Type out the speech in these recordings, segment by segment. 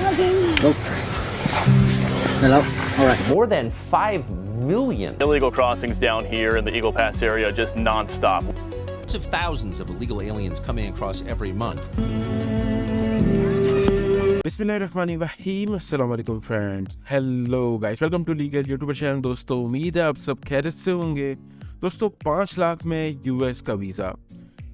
Nope. Hello. All right. More than 5 million illegal crossings down here in the Eagle Pass area, just nonstop. Of thousands of illegal aliens coming across every month. बिस्मिल्लाहिर्रहमानिर्रहीम, अस्सलाम वालेकुम friends, hello guys, welcome to legal YouTuber channel. दोस्तों उम्मीद है आप सब खैरियत से होंगे। दोस्तों 5 लाख में यूएस का वीज़ा,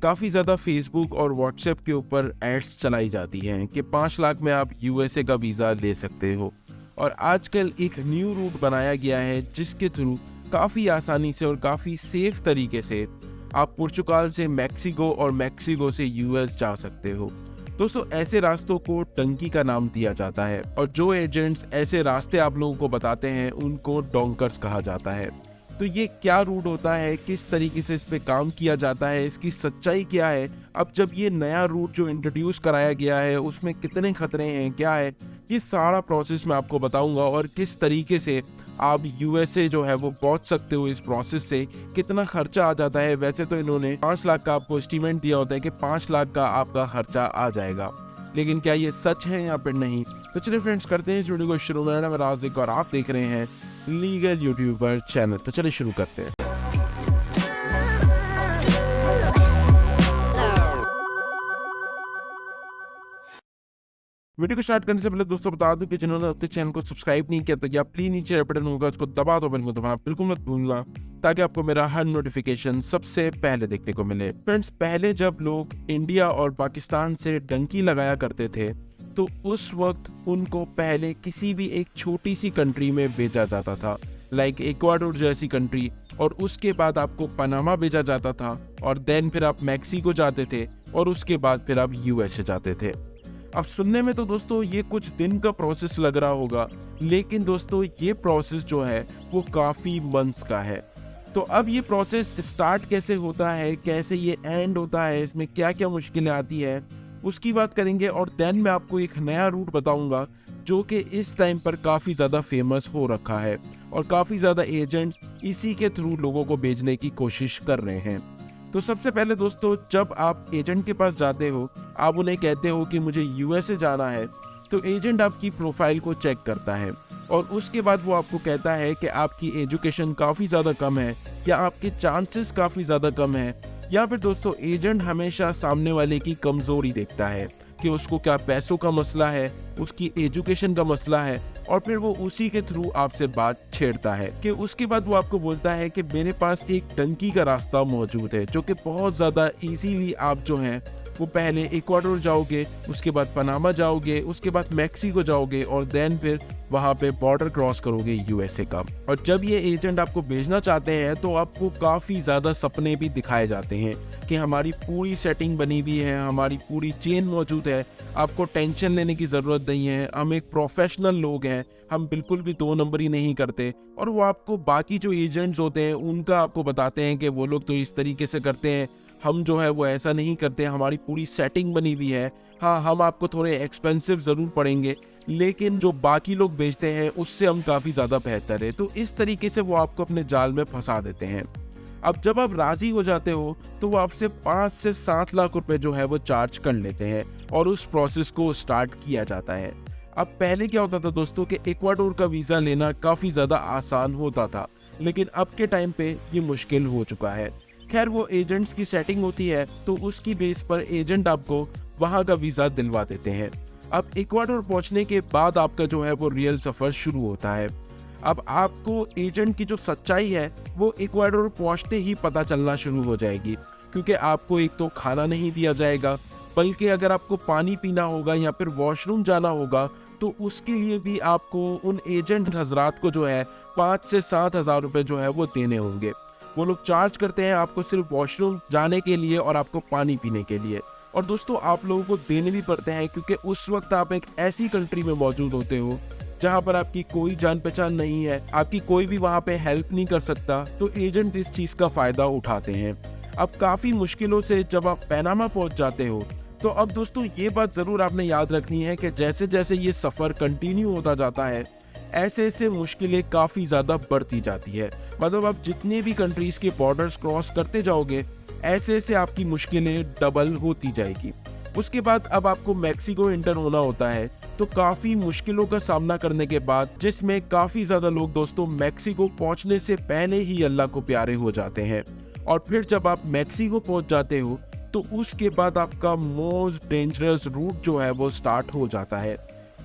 काफ़ी ज़्यादा फेसबुक और व्हाट्सएप के ऊपर एड्स चलाई जाती हैं कि 5 लाख में आप यूएसए का वीज़ा ले सकते हो। और आजकल एक न्यू रूट बनाया गया है जिसके थ्रू काफ़ी आसानी से और काफ़ी सेफ तरीके से आप पुर्तगाल से मैक्सिको और मैक्सिको से यूएस जा सकते हो। दोस्तों ऐसे रास्तों को टंकी का नाम दिया जाता है और जो एजेंट्स ऐसे रास्ते आप लोगों को बताते हैं उनको डोंकर्स कहा जाता है। तो ये क्या रूट होता है, किस तरीके से इस पे काम किया जाता है, इसकी सच्चाई क्या है, अब जब ये नया रूट जो इंट्रोड्यूस कराया गया है उसमें कितने खतरे हैं, क्या है, ये सारा प्रोसेस मैं आपको बताऊंगा। और किस तरीके से आप यूएसए जो है वो पहुंच सकते हो, इस प्रोसेस से कितना खर्चा आ जाता है। वैसे तो इन्होंने 5 लाख का आपको एस्टीमेट दिया होता है कि 5 लाख का आपका खर्चा आ जाएगा, लेकिन क्या ये सच है या फिर नहीं। तो चलिए फ्रेंड्स, करते हैं इस वीडियो को शुरू। मेरा नाम है राज़िक और आप देख रहे हैं लीगल यूट्यूबर चैनल। तो चलिए शुरू करते हैं। वीडियो को स्टार्ट करने से पहले दोस्तों बता दूं कि जिन्होंने अब तक चैनल को सब्सक्राइब नहीं किया तो या प्लीज नीचे रेड बटन होगा उसको दबा दो, बटन को दबाना बिल्कुल मत भूलना ताकि आपको मेरा हर नोटिफिकेशन सबसे पहले देखने को मिले। फ्रेंड्स, पहले जब लोग इंडिया और पाकिस्तान से डंकी लगाया करते थे तो उस वक्त उनको पहले किसी भी एक छोटी सी कंट्री में भेजा जाता था, लाइक इक्वाडोर जैसी कंट्री, और उसके बाद आपको पनामा भेजा जाता था और देन फिर आप मैक्सिको जाते थे और उसके बाद फिर आप यूएसए जाते थे। अब सुनने में तो दोस्तों ये कुछ दिन का प्रोसेस लग रहा होगा, लेकिन दोस्तों ये प्रोसेस जो है वो काफ़ी मंथ्स का है। तो अब ये प्रोसेस स्टार्ट कैसे होता है, कैसे ये एंड होता है, इसमें क्या क्या मुश्किलें आती है, उसकी बात करेंगे। और देन मैं आपको एक नया रूट बताऊंगा जो कि इस टाइम पर काफ़ी ज़्यादा फेमस हो रखा है और काफ़ी ज़्यादा एजेंट्स इसी के थ्रू लोगों को भेजने की कोशिश कर रहे हैं। तो सबसे पहले दोस्तों, जब आप एजेंट के पास जाते हो, आप उन्हें कहते हो कि मुझे यूएसए जाना है, तो एजेंट आपकी प्रोफाइल को चेक करता है और उसके बाद वो आपको कहता है कि आपकी एजुकेशन काफ़ी ज़्यादा कम है या आपके चांसेस काफ़ी ज़्यादा कम है, या फिर दोस्तों एजेंट हमेशा सामने वाले की कमज़ोरी देखता है कि उसको क्या पैसों का मसला है, उसकी एजुकेशन का मसला है, और फिर वो उसी के थ्रू आपसे बात छेड़ता है कि उसके बाद वो आपको बोलता है कि मेरे पास एक टंकी का रास्ता मौजूद है जो कि बहुत ज़्यादा इजीली आप जो हैं वो पहले इक्वाडोर जाओगे, उसके बाद पनामा जाओगे, उसके बाद मैक्सिको जाओगे और देन फिर वहाँ पे बॉर्डर क्रॉस करोगे यूएसए का। और जब ये एजेंट आपको भेजना चाहते हैं तो आपको काफ़ी ज़्यादा सपने भी दिखाए जाते हैं कि हमारी पूरी सेटिंग बनी हुई है, हमारी पूरी चेन मौजूद है, आपको टेंशन लेने की ज़रूरत नहीं है, हम एक प्रोफेशनल लोग हैं, हम बिल्कुल भी 2 नंबरी नहीं करते। और वो आपको बाकी जो एजेंट्स होते हैं उनका आपको बताते हैं कि वो लोग तो इस तरीके से करते हैं, हम जो है वो ऐसा नहीं करते, हमारी पूरी सेटिंग बनी हुई है। हाँ, हम आपको थोड़े एक्सपेंसिव ज़रूर पड़ेंगे, लेकिन जो बाकी लोग बेचते हैं उससे हम काफ़ी ज़्यादा बेहतर है। तो इस तरीके से वो आपको अपने जाल में फंसा देते हैं। अब जब आप राज़ी हो जाते हो तो वो आपसे 5 से 7 लाख रुपए जो है वो चार्ज कर लेते हैं और उस प्रोसेस को स्टार्ट किया जाता है। अब पहले क्या होता था दोस्तों कि इक्वाडोर का वीज़ा लेना काफ़ी ज़्यादा आसान होता था, लेकिन अब के टाइम पे ये मुश्किल हो चुका है। खैर, वो एजेंट्स की सेटिंग होती है तो उसकी बेस पर एजेंट आपको वहाँ का वीज़ा दिलवा देते हैं। अब इक्वाडोर पहुँचने के बाद आपका जो है वो रियल सफ़र शुरू होता है। अब आपको एजेंट की जो सच्चाई है वो इक्वाडोर पहुँचते ही पता चलना शुरू हो जाएगी, क्योंकि आपको एक तो खाना नहीं दिया जाएगा, बल्कि अगर आपको पानी पीना होगा या फिर वॉशरूम जाना होगा तो उसके लिए भी आपको उन एजेंट हजरात को जो है 5 से 7 हज़ार रुपये जो है वो देने होंगे। वो लोग चार्ज करते हैं आपको सिर्फ वॉशरूम जाने के लिए और आपको पानी पीने के लिए। और दोस्तों आप लोगों को देने भी पड़ते हैं, क्योंकि उस वक्त आप एक ऐसी कंट्री में मौजूद होते हो जहां पर आपकी कोई जान पहचान नहीं है, आपकी कोई भी वहां पे हेल्प नहीं कर सकता, तो एजेंट इस चीज़ का फ़ायदा उठाते हैं। अब काफ़ी मुश्किलों से जब आप पनामा पहुंच जाते हो तो अब दोस्तों ये बात ज़रूर आपने याद रखनी है कि जैसे जैसे ये सफ़र कंटिन्यू होता जाता है ऐसे ऐसे मुश्किलें काफ़ी ज़्यादा बढ़ती जाती है। मतलब आप जितने भी कंट्रीज़ के बॉर्डर्स क्रॉस करते जाओगे ऐसे ऐसे आपकी मुश्किलें डबल होती जाएगी। उसके बाद अब आपको मैक्सिको एंटर होना होता है तो काफी मुश्किलों का सामना करने के बाद, जिसमें काफी ज्यादा लोग दोस्तों मैक्सिको पहुंचने से पहले ही अल्लाह को प्यारे हो जाते हैं। और फिर जब आप मैक्सिको पहुंच जाते हो तो उसके बाद आपका मोस्ट डेंजरस रूट जो है वो स्टार्ट हो जाता है,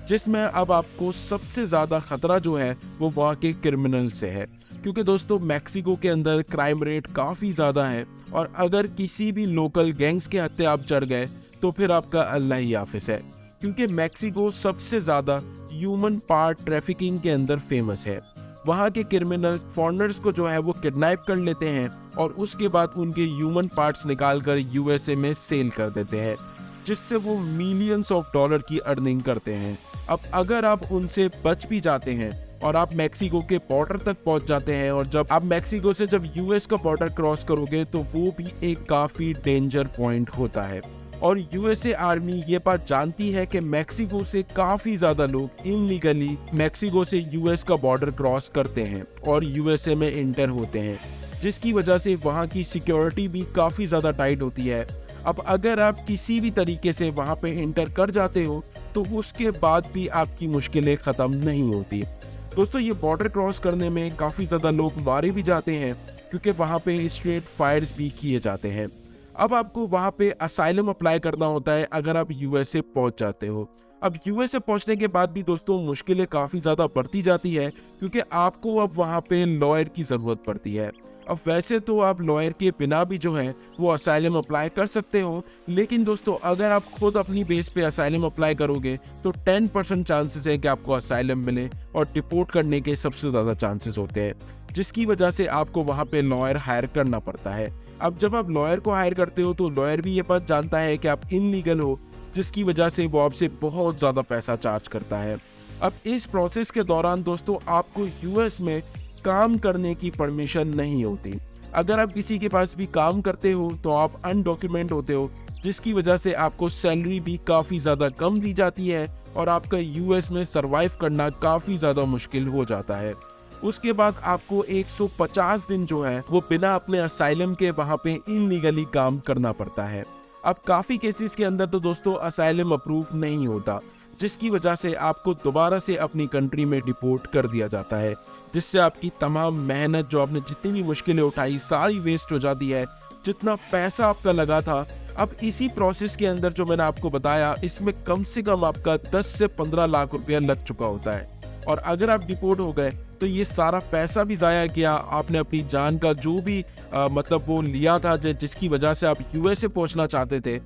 जिसमें अब आपको सबसे ज़्यादा खतरा जो है वो वहाँ के क्रिमिनल से है। क्योंकि दोस्तों मैक्सिको के अंदर क्राइम रेट काफ़ी ज़्यादा है और अगर किसी भी लोकल गैंग्स के हत्थे आप चढ़ गए तो फिर आपका अल्लाह ही हाफिज है। क्योंकि मैक्सिको सबसे ज़्यादा ह्यूमन पार्ट ट्रैफिकिंग के अंदर फेमस है। वहाँ के क्रिमिनल फॉरेनर्स को जो है वो किडनैप कर लेते हैं और उसके बाद उनके ह्यूमन पार्ट्स निकाल कर यूएसए में सेल कर देते हैं, जिससे वो मिलियंस ऑफ डॉलर की अर्निंग करते हैं। अब अगर आप उनसे बच भी जाते हैं और आप मैक्सिको के बॉर्डर तक पहुंच जाते हैं और जब आप मैक्सिको से जब यूएस का बॉर्डर क्रॉस करोगे तो वो भी एक काफ़ी डेंजर पॉइंट होता है। और यूएसए आर्मी ये बात जानती है कि मैक्सिको से काफ़ी ज़्यादा लोग इनलीगली मैक्सिको से यूएस का बॉर्डर क्रॉस करते हैं और यूएसए में इंटर होते हैं, जिसकी वजह से वहाँ की सिक्योरिटी भी काफ़ी ज़्यादा टाइट होती है। अब अगर आप किसी भी तरीके से वहाँ पे इंटर कर जाते हो तो उसके बाद भी आपकी मुश्किलें ख़त्म नहीं होती। दोस्तों ये बॉर्डर क्रॉस करने में काफ़ी ज़्यादा लोग मारे भी जाते हैं क्योंकि वहाँ पे स्ट्रेट फायर्स भी किए जाते हैं। अब आपको वहाँ पे असाइलम अप्लाई करना होता है अगर आप यूएसए पहुँच जाते हो। अब यूएसए पहुँचने के बाद भी दोस्तों मुश्किलें काफ़ी ज़्यादा बढ़ती जाती है क्योंकि आपको अब वहाँ पे लॉयर की ज़रूरत पड़ती है। अब वैसे तो आप लॉयर के बिना भी जो है वो असाइलम अप्लाई कर सकते हो, लेकिन दोस्तों अगर आप खुद अपनी बेस पे असाइलम अप्लाई करोगे तो 10% चांसेस है कि आपको असाइलम मिले और डिपोर्ट करने के सबसे ज़्यादा चांसेस होते हैं, जिसकी वजह से आपको वहाँ पे लॉयर हायर करना पड़ता है। अब जब आप लॉयर को हायर करते हो तो लॉयर भी ये बात जानता है कि आप इनलीगल हो, जिसकी वजह से वो आपसे बहुत ज़्यादा पैसा चार्ज करता है। अब इस प्रोसेस के दौरान दोस्तों आपको यूएस में काम करने की परमिशन नहीं होती। अगर आप किसी के पास भी काम करते हो तो आप अनडॉक्यूमेंट होते हो, जिसकी वजह से आपको सैलरी भी काफ़ी ज़्यादा कम दी जाती है और आपका यूएस में सरवाइव करना काफ़ी ज़्यादा मुश्किल हो जाता है। उसके बाद आपको 150 दिन जो है वो बिना अपने असाइलम के वहाँ पे इनलीगली काम करना पड़ता है। अब काफ़ी केसेस के अंदर तो दोस्तों असाइलम अप्रूव नहीं होता, जिसकी वजह से आपको दोबारा से अपनी कंट्री में डिपोर्ट कर दिया जाता है, जिससे आपकी तमाम मेहनत जो आपने जितनी भी मुश्किलें उठाई सारी वेस्ट हो जाती है, जितना पैसा आपका लगा था। अब इसी प्रोसेस के अंदर जो मैंने आपको बताया इसमें कम से कम आपका 10 से 15 लाख रुपया लग चुका होता है और अगर आप डिपोर्ट हो गए तो ये सारा पैसा भी ज़ाया किया, आपने अपनी जान का जो भी मतलब वो लिया था जिसकी वजह से आप यूएसए पहुंचना चाहते थे,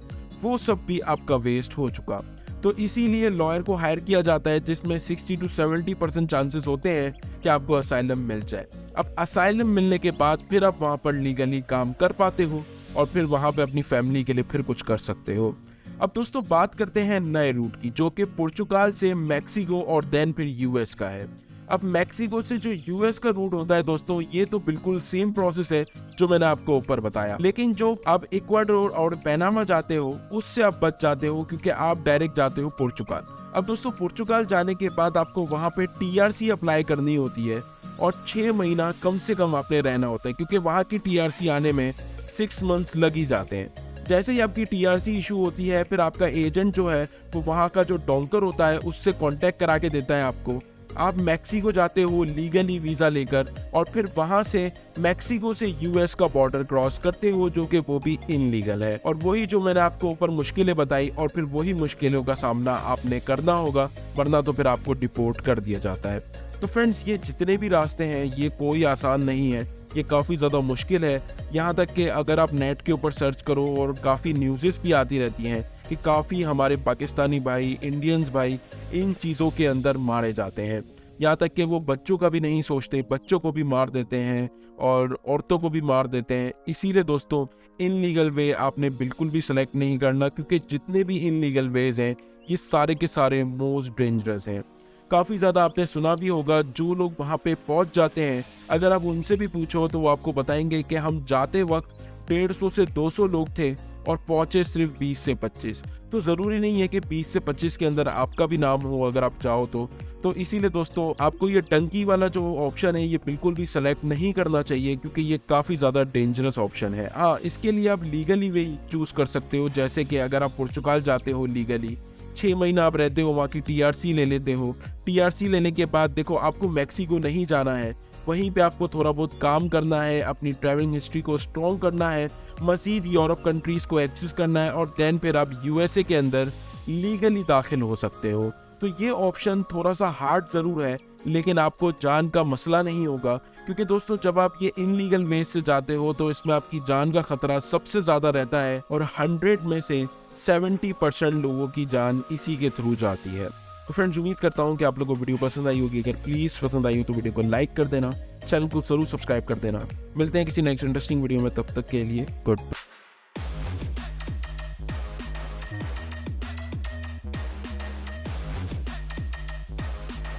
वो सब भी आपका वेस्ट हो चुका। तो इसीलिए लॉयर को हायर किया जाता है, जिसमें 60 to 70% चांसेस होते हैं कि आपको असाइलम मिल जाए। अब असाइलम मिलने के बाद फिर आप वहाँ पर लीगली काम कर पाते हो और फिर वहाँ पे अपनी फैमिली के लिए फिर कुछ कर सकते हो। अब दोस्तों बात करते हैं नए रूट की, जो कि पुर्तगाल से मैक्सिको और देन फिर यूएस का है। अब मैक्सिको से जो यूएस का रूट होता है दोस्तों, ये तो बिल्कुल सेम प्रोसेस है जो मैंने आपको ऊपर बताया, लेकिन जो आप इक्वाडोर और पनामा जाते हो उससे आप बच जाते हो क्योंकि आप डायरेक्ट जाते हो पुर्तगाल। अब दोस्तों पुर्तगाल जाने के बाद आपको वहाँ पे टीआरसी अप्लाई करनी होती है और 6 महीना कम से कम आपने रहना होता है, क्योंकि वहाँ की टीआरसी आने में 6 मंथ्स लग ही जाते हैं। जैसे ही आपकी टीआरसी इशू होती है फिर आपका एजेंट जो है वो वहाँ का जो डोंकर होता है उससे कांटेक्ट करा के देता है आपको। आप मैक्सिको जाते हो लीगली वीज़ा लेकर और फिर वहाँ से मैक्सिको से यूएस का बॉर्डर क्रॉस करते हो, जो कि वो भी इनलीगल है। और वही जो मैंने आपको ऊपर मुश्किलें बताई और फिर वही मुश्किलों का सामना आपने करना होगा, वरना तो फिर आपको डिपोर्ट कर दिया जाता है। तो फ्रेंड्स ये जितने भी रास्ते हैं ये कोई आसान नहीं है, ये काफ़ी ज़्यादा मुश्किल है। यहाँ तक कि अगर आप नेट के ऊपर सर्च करो और काफ़ी न्यूज़ेस भी आती रहती हैं कि काफ़ी हमारे पाकिस्तानी भाई, इंडियंस भाई इन चीज़ों के अंदर मारे जाते हैं। यहाँ तक कि वो बच्चों का भी नहीं सोचते, बच्चों को भी मार देते हैं और औरतों को भी मार देते हैं। इसीलिए दोस्तों इनलीगल वे आपने बिल्कुल भी सेलेक्ट नहीं करना, क्योंकि जितने भी इनलीगल वेज हैं ये सारे के सारे मोस्ट डेंजरस हैं। काफ़ी ज़्यादा आपने सुना भी होगा, जो लोग वहाँ पे पहुँच जाते हैं अगर आप उनसे भी पूछो तो वो आपको बताएंगे कि हम जाते वक्त 150 से 200 लोग थे और पहुँचे सिर्फ 20 से 25। तो ज़रूरी नहीं है कि 20 से 25 के अंदर आपका भी नाम हो अगर आप चाहो तो इसीलिए दोस्तों आपको ये टंकी वाला जो ऑप्शन है ये बिल्कुल भी सेलेक्ट नहीं करना चाहिए, क्योंकि ये काफ़ी ज़्यादा डेंजरस ऑप्शन है। हाँ, इसके लिए आप लीगली वे चूज़ कर सकते हो, जैसे कि अगर आप पुर्तगाल जाते हो लीगली 6 महीना आप रहते हो, वहाँ की TRC ले लेते हो। TRC लेने के बाद देखो आपको मैक्सिको नहीं जाना है, वहीं पे आपको थोड़ा बहुत काम करना है, अपनी ट्रैवलिंग हिस्ट्री को स्ट्रॉन्ग करना है, मज़ीद यूरोप कंट्रीज़ को एक्सेस करना है और देन फिर आप USA के अंदर लीगली दाखिल हो सकते हो। तो ये ऑप्शन थोड़ा सा हार्ड ज़रूर है, लेकिन आपको जान का मसला नहीं होगा, क्योंकि दोस्तों जब आप ये इनलीगल वे से जाते हो तो इसमें आपकी जान का खतरा सबसे ज़्यादा रहता है और 100 में से 70% लोगों की जान इसी के थ्रू जाती है। तो फ्रेंड्स, उम्मीद करता हूँ कि आप लोगों को वीडियो पसंद आई होगी। अगर प्लीज़ पसंद आई हो तो वीडियो को लाइक कर देना, चैनल को ज़रूर सब्सक्राइब कर देना। मिलते हैं किसी नेक्स्ट इंटरेस्टिंग वीडियो में, तब तक के लिए गुड।